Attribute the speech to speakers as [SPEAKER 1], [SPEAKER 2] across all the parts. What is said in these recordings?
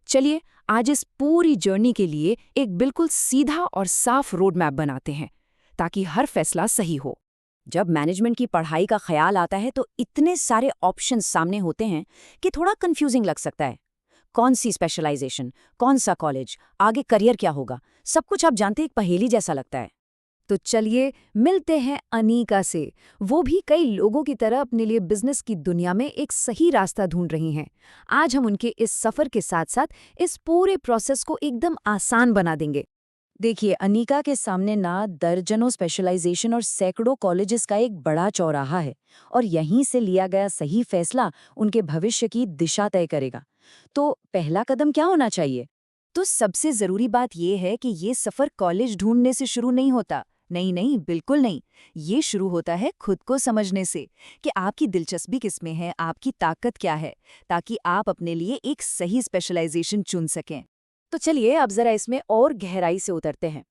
[SPEAKER 1] चलिए आज इस पूरी जर्नी के लिए एक बिल्कुल सीधा और साफ रोड मैप बनाते हैं ताकि हर फैसला सही हो। जब मैनेजमेंट की पढ़ाई का ख्याल आता है तो इतने सारे ऑप्शंस सामने होते हैं कि थोड़ा कंफ्यूजिंग लग सकता है। कौन सी स्पेशलाइजेशन, कौन सा कॉलेज, आगे करियर क्या होगा, सब कुछ आप जानते एक पहेली जैसा लगता है। तो चलिए मिलते हैं अनीका से। वो भी कई लोगों की तरह अपने लिए बिजनेस की दुनिया में एक सही रास्ता ढूंढ रही हैं। आज हम उनके इस सफर के साथ साथ इस पूरे प्रोसेस को एकदम आसान बना देंगे। देखिए, अनीका के सामने ना दर्जनों स्पेशलाइजेशन और सैकड़ों कॉलेजेस का एक बड़ा चौराहा है, और यहीं से लिया गया सही फैसला उनके भविष्य की दिशा तय करेगा। तो पहला कदम क्या होना चाहिए? तो सबसे जरूरी बात यह है कि ये सफर कॉलेज ढूंढने से शुरू नहीं होता। नहीं नहीं, बिल्कुल नहीं। ये शुरू होता है खुद को समझने से कि आपकी दिलचस्पी किसमें है, आपकी ताकत क्या है, ताकि आप अपने लिए एक सही स्पेशलाइजेशन चुन सकें। तो चलिए अब जरा इसमें और गहराई से उतरते हैं।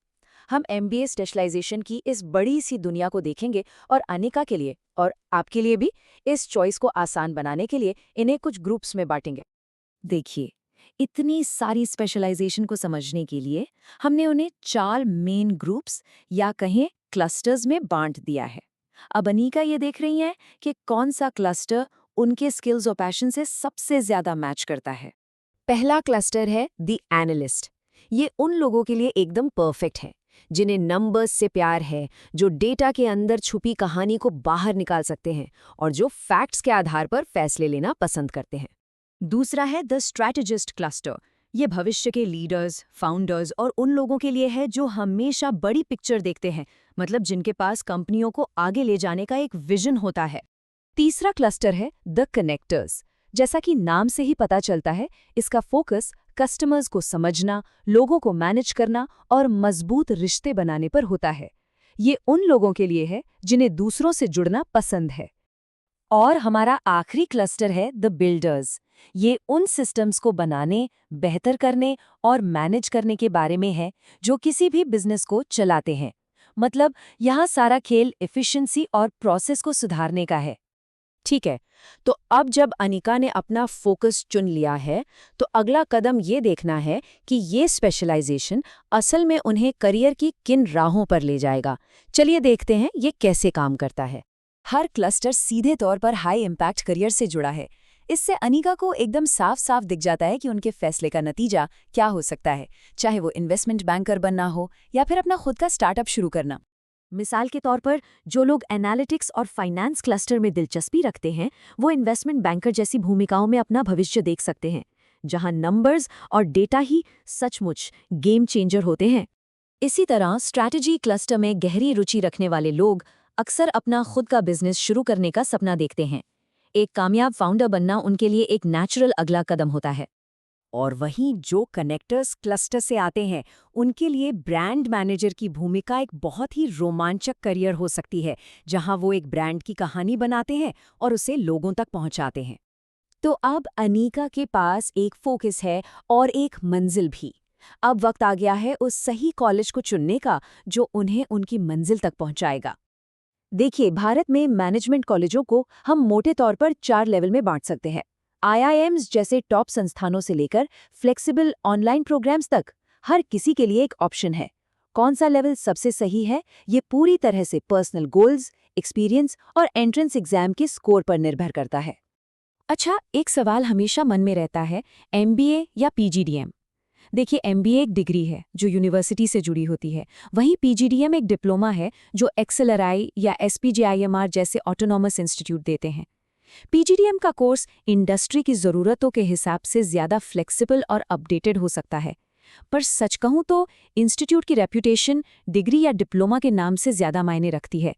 [SPEAKER 1] हम एमबीए स्पेशलाइजेशन की इस बड़ी सी दुनिया को देखेंगे और अनिका के लिए और आपके लिए भी इस चॉइस को आसान बनाने के लिए इन्हें कुछ ग्रुप्स में बांटेंगे। देखिए, इतनी सारी स्पेशलाइजेशन को समझने के लिए हमने उन्हें 4 मेन ग्रुप्स या कहें क्लस्टर्स में बांट दिया है। अब अनीका ये देख रही हैं कि कौन सा क्लस्टर उनके स्किल्स और पैशन से सबसे ज्यादा मैच करता है। पहला क्लस्टर है द एनालिस्ट। ये उन लोगों के लिए एकदम परफेक्ट है जिन्हें नंबर्स से प्यार है, जो डेटा के अंदर छुपी कहानी को बाहर निकाल सकते हैं और जो फैक्ट्स के आधार पर फैसले लेना पसंद करते हैं। दूसरा है द स्ट्रैटेजिस्ट क्लस्टर। ये भविष्य के लीडर्स, फाउंडर्स और उन लोगों के लिए है जो हमेशा बड़ी पिक्चर देखते हैं, मतलब जिनके पास कंपनियों को आगे ले जाने का एक विजन होता है। तीसरा क्लस्टर है द कनेक्टर्स। जैसा कि नाम से ही पता चलता है, इसका फोकस कस्टमर्स को समझना, लोगों को मैनेज करना और मजबूत रिश्ते बनाने पर होता है। ये उन लोगों के लिए है जिन्हें दूसरों से जुड़ना पसंद है। और हमारा आखिरी क्लस्टर है द बिल्डर्स। ये उन सिस्टम्स को बनाने, बेहतर करने और मैनेज करने के बारे में है जो किसी भी बिजनेस को चलाते हैं। मतलब यहाँ सारा खेल एफिशिएंसी और प्रोसेस को सुधारने का है। ठीक है, तो अब जब अनीका ने अपना फोकस चुन लिया है, तो अगला कदम ये देखना है कि ये स्पेशलाइजेशन असल में उन्हें करियर की किन राहों पर ले जाएगा। चलिए देखते हैं ये कैसे काम करता है। हर क्लस्टर सीधे तौर पर हाई इम्पैक्ट करियर से जुड़ा है। इससे अनीका को एकदम साफ साफ दिख जाता है कि उनके फैसले का नतीजा क्या हो सकता है, चाहे वो इन्वेस्टमेंट बैंकर बनना हो या फिर अपना खुद का स्टार्टअप शुरू करना। मिसाल के तौर पर, जो लोग एनालिटिक्स और फाइनेंस क्लस्टर में दिलचस्पी रखते हैं, वो इन्वेस्टमेंट बैंकर जैसी भूमिकाओं में अपना भविष्य देख सकते हैं, जहां नंबर्स और डेटा ही सचमुच गेम चेंजर होते हैं। इसी तरह स्ट्रैटेजी क्लस्टर में गहरी रुचि रखने वाले लोग अक्सर अपना खुद का बिजनेस शुरू करने का सपना देखते हैं। एक कामयाब फाउंडर बनना उनके लिए एक नेचुरल अगला कदम होता है। और वहीं जो कनेक्टर्स क्लस्टर से आते हैं, उनके लिए ब्रांड मैनेजर की भूमिका एक बहुत ही रोमांचक करियर हो सकती है, जहां वो एक ब्रांड की कहानी बनाते हैं और उसे लोगों तक पहुंचाते हैं। तो अब अनीका के पास एक फोकस है और एक मंजिल भी। अब वक्त आ गया है उस सही कॉलेज को चुनने का जो उन्हें उनकी मंजिल तक पहुंचाएगा। देखिए, भारत में मैनेजमेंट कॉलेजों को हम मोटे तौर पर 4 लेवल में बांट सकते हैं। आईआईएम्स जैसे टॉप संस्थानों से लेकर फ्लेक्सिबल ऑनलाइन प्रोग्राम्स तक, हर किसी के लिए एक ऑप्शन है। कौन सा लेवल सबसे सही है, ये पूरी तरह से पर्सनल गोल्स, एक्सपीरियंस और एंट्रेंस एग्जाम के स्कोर पर निर्भर करता है। अच्छा, एक सवाल हमेशा मन में रहता है, एमबीए या पीजीडीएम? देखिए, एमबीए एक डिग्री है जो यूनिवर्सिटी से जुड़ी होती है, वहीं पीजीडीएम एक डिप्लोमा है जो एक्सएलआरआई या एसपीजेआईएमआर जैसे ऑटोनॉमस इंस्टीट्यूट देते हैं। पीजीडीएम का कोर्स इंडस्ट्री की ज़रूरतों के हिसाब से ज़्यादा फ्लेक्सिबल और अपडेटेड हो सकता है, पर सच कहूँ तो इंस्टीट्यूट की रेप्यूटेशन डिग्री या डिप्लोमा के नाम से ज़्यादा मायने रखती है।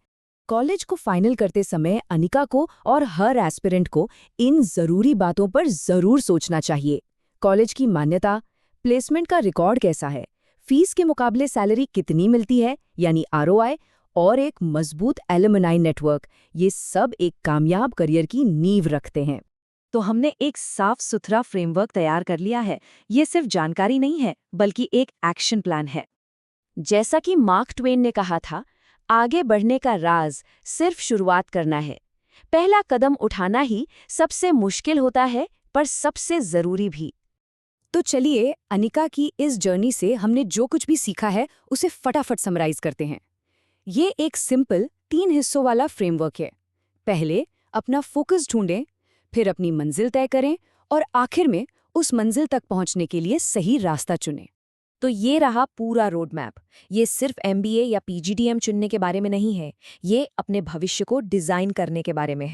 [SPEAKER 1] कॉलेज को फाइनल करते समय अनीका को और हर एस्पिरेंट को इन ज़रूरी बातों पर ज़रूर सोचना चाहिए। कॉलेज की मान्यता, प्लेसमेंट का रिकॉर्ड कैसा है, फीस के मुकाबले सैलरी कितनी मिलती है यानी आरओआई, और एक मजबूत एलुमनाई नेटवर्क, ये सब एक कामयाब करियर की नींव रखते हैं। तो हमने एक साफ सुथरा फ्रेमवर्क तैयार कर लिया है। ये सिर्फ जानकारी नहीं है, बल्कि एक एक्शन प्लान है। जैसा कि मार्क ट्वेन ने कहा था, आगे बढ़ने का राज सिर्फ शुरुआत करना है। पहला कदम उठाना ही सबसे मुश्किल होता है, पर सबसे जरूरी भी। तो चलिए अनिका की इस जर्नी से हमने जो कुछ भी सीखा है उसे फटाफट समराइज करते हैं। ये एक सिंपल 3 हिस्सों वाला फ्रेमवर्क है। पहले अपना फोकस ढूंढें, फिर अपनी मंजिल तय करें और आखिर में उस मंजिल तक पहुंचने के लिए सही रास्ता चुनें।
[SPEAKER 2] तो ये रहा पूरा रोड मैप। ये सिर्फ एमबीए या पीजीडीएम चुनने के बारे में नहीं है, ये अपने भविष्य को डिजाइन करने के बारे में है।